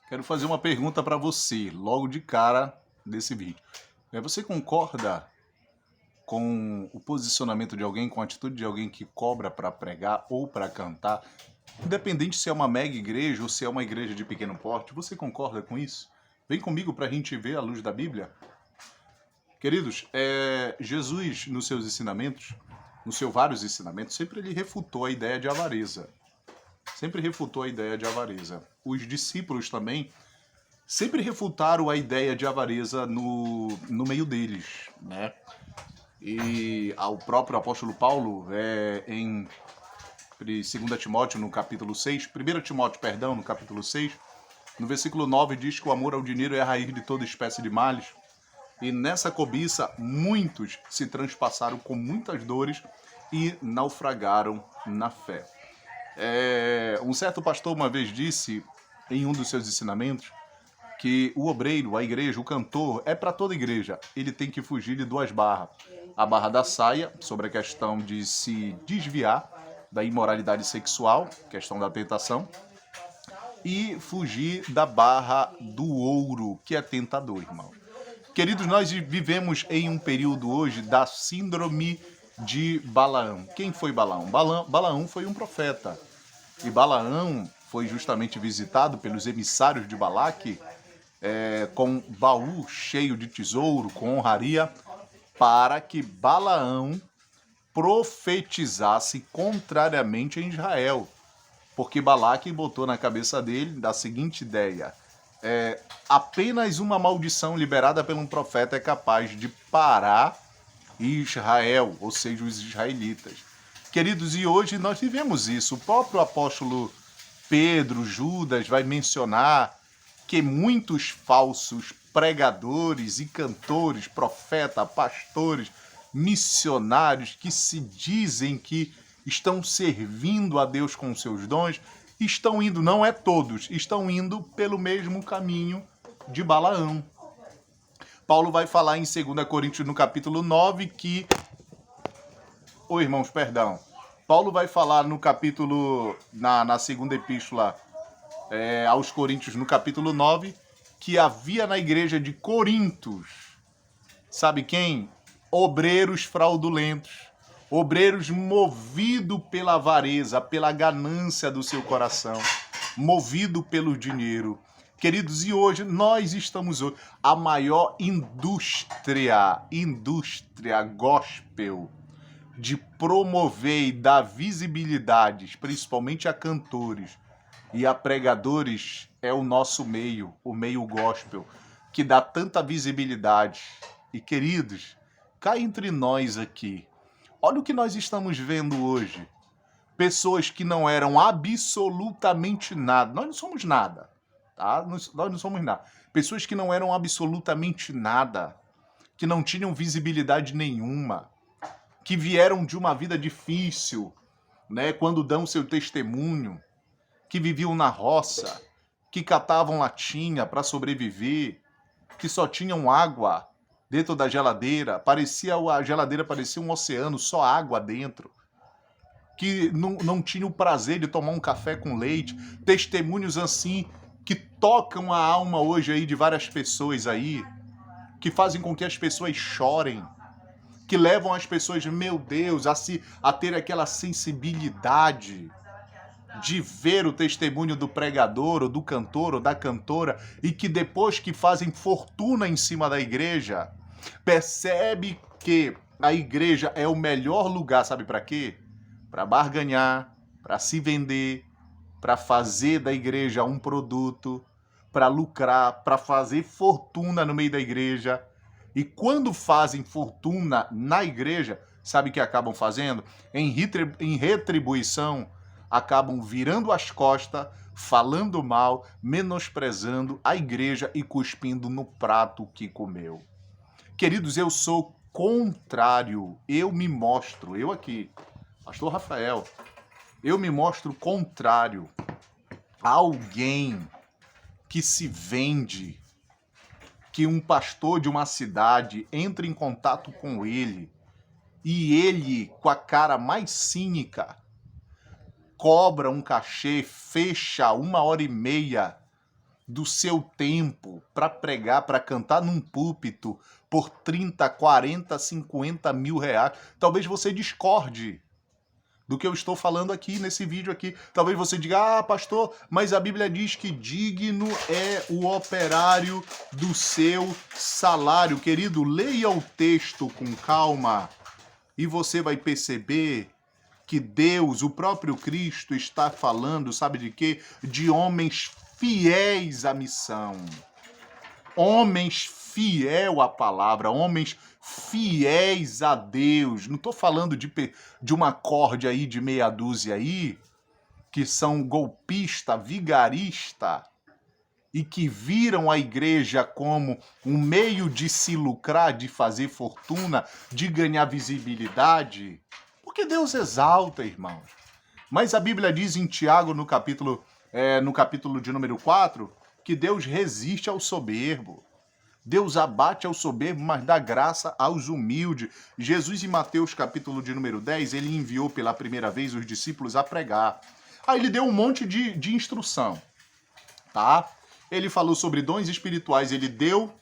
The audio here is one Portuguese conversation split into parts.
Quero fazer uma pergunta para você, logo de cara desse vídeo. Você concorda com o posicionamento de alguém, com a atitude de alguém que cobra para pregar ou para cantar, independente se é uma mega igreja ou se é uma igreja de pequeno porte? Você concorda com isso? Vem comigo para a gente ver à luz da Bíblia. Queridos, Jesus, nos seus ensinamentos, nos seus vários ensinamentos, sempre ele refutou a ideia de avareza. Sempre refutou a ideia de avareza. Os discípulos também sempre refutaram a ideia de avareza no meio deles, né? E ao próprio apóstolo Paulo, em 2 Timóteo, no capítulo 6, 1 Timóteo, perdão, no capítulo 6, no versículo 9, diz que o amor ao dinheiro é a raiz de toda espécie de males. E nessa cobiça, muitos se transpassaram com muitas dores e naufragaram na fé. Um certo pastor uma vez disse, em um dos seus ensinamentos, que o obreiro, a igreja, o cantor, é para toda igreja. Ele tem que fugir de duas barras. A barra da saia, sobre a questão de se desviar da imoralidade sexual, questão da tentação, e fugir da barra do ouro, que é tentador, irmão. Queridos, nós vivemos em um período hoje da síndrome de Balaão. Quem foi Balaão? Balaão foi um profeta. E Balaão foi justamente visitado pelos emissários de Balaque, com baú cheio de tesouro, com honraria, para que Balaão profetizasse contrariamente em Israel. Porque Balaque botou na cabeça dele da seguinte ideia: apenas uma maldição liberada por um profeta é capaz de parar Israel, ou seja, os israelitas. Queridos, e hoje nós vivemos isso. O próprio apóstolo Pedro, Judas, vai mencionar que muitos falsos pregadores e cantores, profetas, pastores, missionários que se dizem que estão servindo a Deus com seus dons, estão indo, não é todos, estão indo pelo mesmo caminho de Balaão. Paulo vai falar em 2 Coríntios, no capítulo 9, que... irmãos, perdão. Paulo vai falar no capítulo, na segunda epístola aos Coríntios, no capítulo 9, que havia na igreja de Corintos, sabe quem? Obreiros fraudulentos, obreiros movidos pela avareza, pela ganância do seu coração, movido pelo dinheiro. Queridos, e hoje nós estamos a maior indústria gospel de promover e dar visibilidades, principalmente a cantores e a pregadores, é o nosso meio, o meio gospel, que dá tanta visibilidade. E queridos, cá entre nós aqui, olha o que nós estamos vendo hoje. Pessoas que não eram absolutamente nada. Nós não somos nada, tá? Nós não somos nada. Pessoas que não eram absolutamente nada, que não tinham visibilidade nenhuma, que vieram de uma vida difícil, né? Quando dão seu testemunho, que viviam na roça, que catavam latinha para sobreviver, que só tinham água dentro da geladeira, a geladeira parecia um oceano, só água dentro, que não tinha o prazer de tomar um café com leite, testemunhos assim que tocam a alma hoje aí de várias pessoas aí, que fazem com que as pessoas chorem, que levam as pessoas, meu Deus, a ter aquela sensibilidade de ver o testemunho do pregador, ou do cantor, ou da cantora, e que depois que fazem fortuna em cima da igreja, percebe que a igreja é o melhor lugar, sabe para quê? Para barganhar, para se vender, para fazer da igreja um produto, para lucrar, para fazer fortuna no meio da igreja. E quando fazem fortuna na igreja, sabe o que acabam fazendo? Em retribuição, acabam virando as costas, falando mal, menosprezando a igreja e cuspindo no prato que comeu. Queridos, eu sou contrário, eu me mostro, eu aqui, pastor Rafael, eu me mostro contrário a alguém que se vende, que um pastor de uma cidade entre em contato com ele e ele, com a cara mais cínica, cobra um cachê, fecha 1h30 do seu tempo para pregar, para cantar num púlpito por 30, 40, 50 mil reais. Talvez você discorde do que eu estou falando aqui nesse vídeo aqui. Talvez você diga, pastor, mas a Bíblia diz que digno é o operário do seu salário. Querido, leia o texto com calma e você vai perceber que Deus, o próprio Cristo, está falando, sabe de quê? De homens fiéis à missão. Homens fiéis à palavra, homens fiéis a Deus. Não estou falando de uma corte aí de meia dúzia aí, que são golpista, vigarista, e que viram a igreja como um meio de se lucrar, de fazer fortuna, de ganhar visibilidade. Porque Deus exalta, irmãos. Mas a Bíblia diz em Tiago, no capítulo de número 4, que Deus resiste ao soberbo. Deus abate ao soberbo, mas dá graça aos humildes. Jesus, em Mateus, capítulo de número 10, ele enviou pela primeira vez os discípulos a pregar. Aí ele deu um monte de instrução, tá? Ele falou sobre dons espirituais, ele deu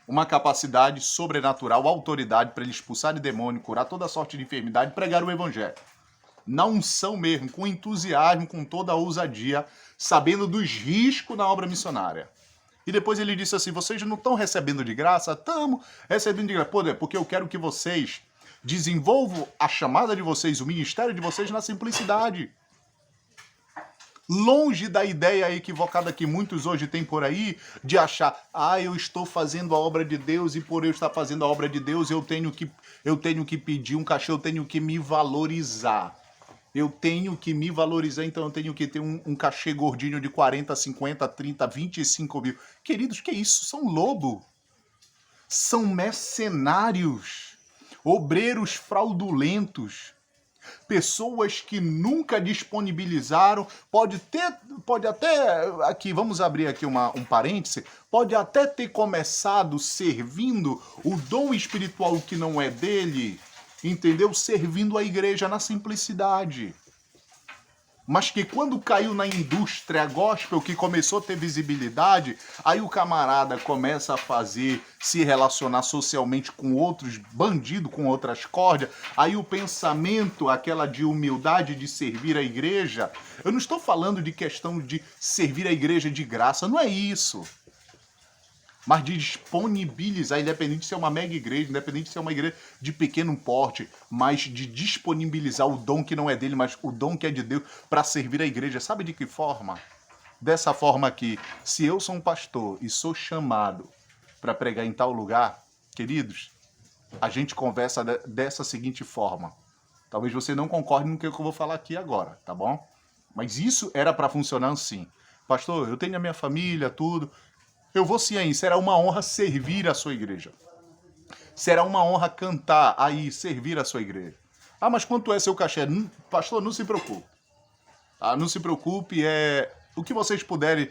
uma capacidade sobrenatural, autoridade para ele expulsar demônio, curar toda sorte de enfermidade, pregar o evangelho. Na unção mesmo, com entusiasmo, com toda a ousadia, sabendo dos riscos na obra missionária. E depois ele disse assim, vocês não estão recebendo de graça? Estamos recebendo de graça. Porque eu quero que vocês desenvolvam a chamada de vocês, o ministério de vocês na simplicidade. Longe da ideia equivocada que muitos hoje têm por aí, de achar, eu estou fazendo a obra de Deus e por eu estar fazendo a obra de Deus eu tenho que pedir um cachê, eu tenho que me valorizar. Eu tenho que me valorizar, então eu tenho que ter um cachê gordinho de 40, 50, 30, 25 mil. Queridos, que isso? São lobo. São mercenários. Obreiros fraudulentos. Pessoas que nunca disponibilizaram, pode até, aqui, vamos abrir aqui um parêntese, pode até ter começado servindo o dom espiritual que não é dele, entendeu? Servindo a igreja na simplicidade. Mas que quando caiu na indústria gospel, que começou a ter visibilidade, aí o camarada começa a se relacionar socialmente com outros bandidos, com outras cordas, aí o pensamento, aquela de humildade de servir a igreja, eu não estou falando de questão de servir a igreja de graça, não é isso. Mas de disponibilizar, independente de ser uma mega igreja, independente de ser uma igreja de pequeno porte, mas de disponibilizar o dom que não é dele, mas o dom que é de Deus para servir a igreja. Sabe de que forma? Dessa forma que, se eu sou um pastor e sou chamado para pregar em tal lugar, queridos, a gente conversa dessa seguinte forma. Talvez você não concorde no que eu vou falar aqui agora, tá bom? Mas isso era para funcionar assim. Pastor, eu tenho a minha família, tudo. Eu vou sim aí, será uma honra servir a sua igreja. Será uma honra cantar aí, servir a sua igreja. Mas quanto é seu cachê? Pastor, não se preocupe. Não se preocupe, o que vocês puderem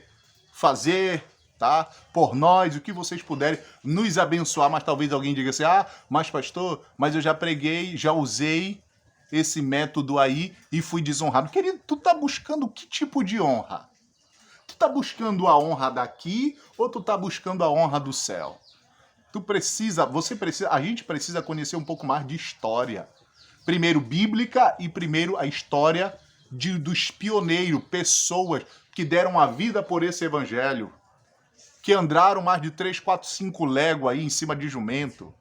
fazer, tá? Por nós, o que vocês puderem nos abençoar, mas talvez alguém diga assim, mas pastor, mas eu já preguei, já usei esse método aí e fui desonrado. Querido, tu tá buscando que tipo de honra? Tu tá buscando a honra daqui ou tu tá buscando a honra do céu? A gente precisa conhecer um pouco mais de história. Primeiro bíblica e primeiro a história dos pioneiros, pessoas que deram a vida por esse evangelho, que andaram mais de 3, 4, 5 léguas aí em cima de jumento.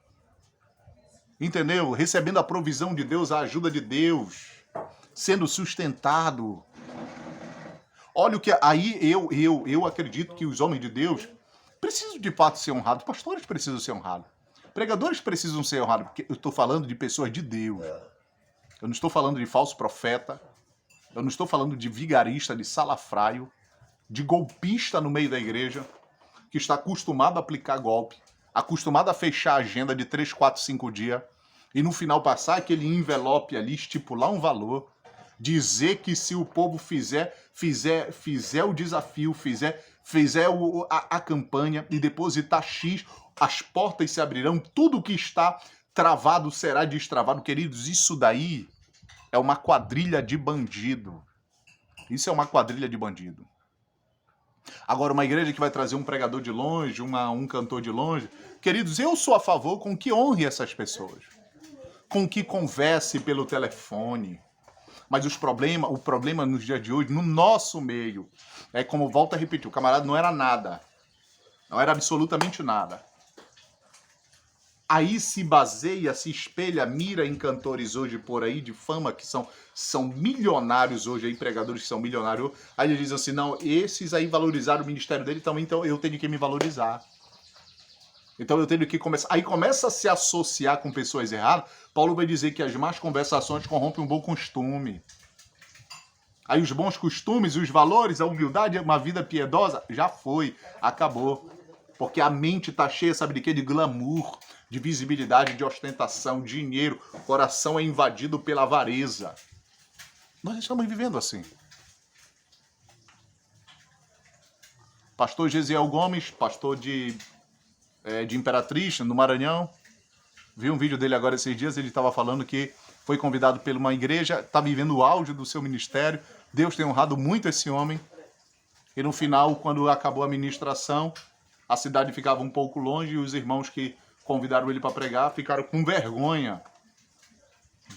Entendeu? Recebendo a provisão de Deus, a ajuda de Deus, sendo sustentado. Olha o que aí eu acredito que os homens de Deus precisam de fato ser honrados, pastores precisam ser honrados, pregadores precisam ser honrados, porque eu estou falando de pessoas de Deus. Eu não estou falando de falso profeta, eu não estou falando de vigarista, de salafraio, de golpista no meio da igreja, que está acostumado a aplicar golpe, acostumado a fechar a agenda de 3, 4, 5 dias, e no final passar aquele envelope ali, estipular um valor, dizer que se o povo fizer o desafio, fizer a campanha e depositar X, as portas se abrirão, tudo que está travado será destravado. Queridos, isso daí é uma quadrilha de bandido. Isso é uma quadrilha de bandido. Agora, uma igreja que vai trazer um pregador de longe, um cantor de longe, queridos, eu sou a favor com que honre essas pessoas, com que converse pelo telefone. Mas o problema nos dias de hoje, no nosso meio, é como volta a repetir, o camarada não era nada. Não era absolutamente nada. Aí se baseia, se espelha, mira em cantores hoje por aí de fama que são milionários hoje, aí pregadores que são milionários. Aí eles dizem assim, não, esses aí valorizaram o ministério dele também, então eu tenho que me valorizar. Então eu tenho que começar. Aí começa a se associar com pessoas erradas. Paulo vai dizer que as más conversações corrompem um bom costume. Aí os bons costumes, os valores, a humildade, uma vida piedosa, já foi, acabou. Porque a mente está cheia, sabe de quê? De glamour, de visibilidade, de ostentação, dinheiro. O coração é invadido pela avareza. Nós estamos vivendo assim. Pastor Gesiel Gomes, pastor de Imperatriz, no Maranhão. Vi um vídeo dele agora esses dias, ele estava falando que foi convidado por uma igreja, está vivendo o auge do seu ministério. Deus tem honrado muito esse homem. E no final, quando acabou a ministração, a cidade ficava um pouco longe e os irmãos que convidaram ele para pregar ficaram com vergonha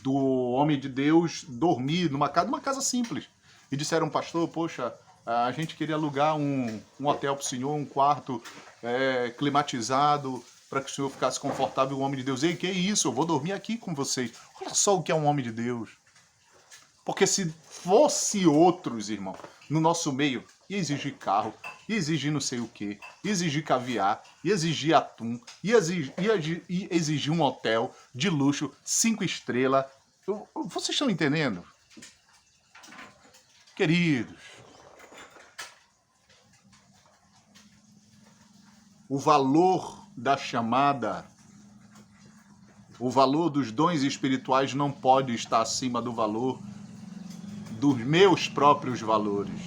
do homem de Deus dormir numa casa simples. E disseram, pastor, poxa, a gente queria alugar um hotel para o senhor, um quarto climatizado, para que o senhor ficasse confortável. O homem de Deus, ei, que isso? Eu vou dormir aqui com vocês. Olha só o que é um homem de Deus. Porque se fosse outros, irmão, no nosso meio, ia exigir carro, ia exigir não sei o quê, ia exigir caviar, ia exigir atum, ia exigir um hotel de luxo, 5 estrelas. Vocês estão entendendo? Queridos, o valor da chamada, o valor dos dons espirituais não pode estar acima do valor dos meus próprios valores.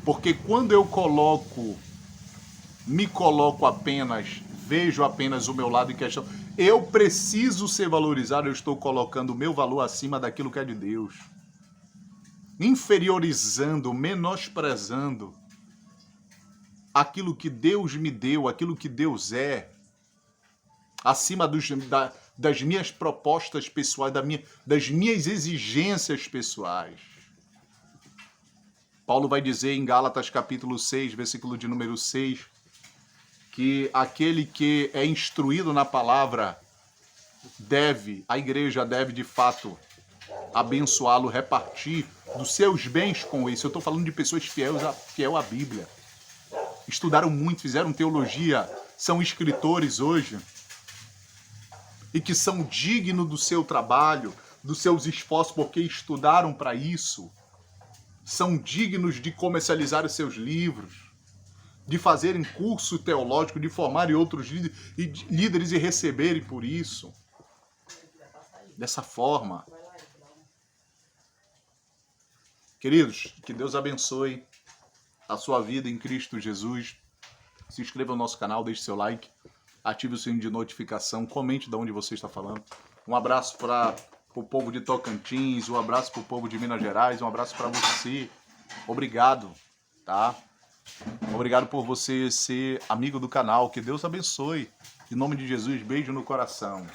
Porque quando eu me coloco apenas, vejo apenas o meu lado em questão, eu preciso ser valorizado, eu estou colocando o meu valor acima daquilo que é de Deus. Inferiorizando, menosprezando aquilo que Deus me deu, aquilo que Deus é, acima das minhas propostas pessoais, das minhas exigências pessoais. Paulo vai dizer em Gálatas capítulo 6, versículo de número 6, que aquele que é instruído na palavra a igreja deve de fato abençoá-lo, repartir dos seus bens com isso. Eu estou falando de pessoas fiéis à Bíblia. Estudaram muito, fizeram teologia, são escritores hoje, e que são dignos do seu trabalho, dos seus esforços, porque estudaram para isso. São dignos de comercializar os seus livros, de fazerem curso teológico, de formarem outros líderes e receberem por isso. Dessa forma. Queridos, que Deus abençoe a sua vida em Cristo Jesus. Se inscreva no nosso canal, deixe seu like, ative o sininho de notificação, comente de onde você está falando. Um abraço para o povo de Tocantins, um abraço para o povo de Minas Gerais, um abraço para você. Obrigado, tá? Obrigado por você ser amigo do canal. Que Deus abençoe. Em nome de Jesus, beijo no coração.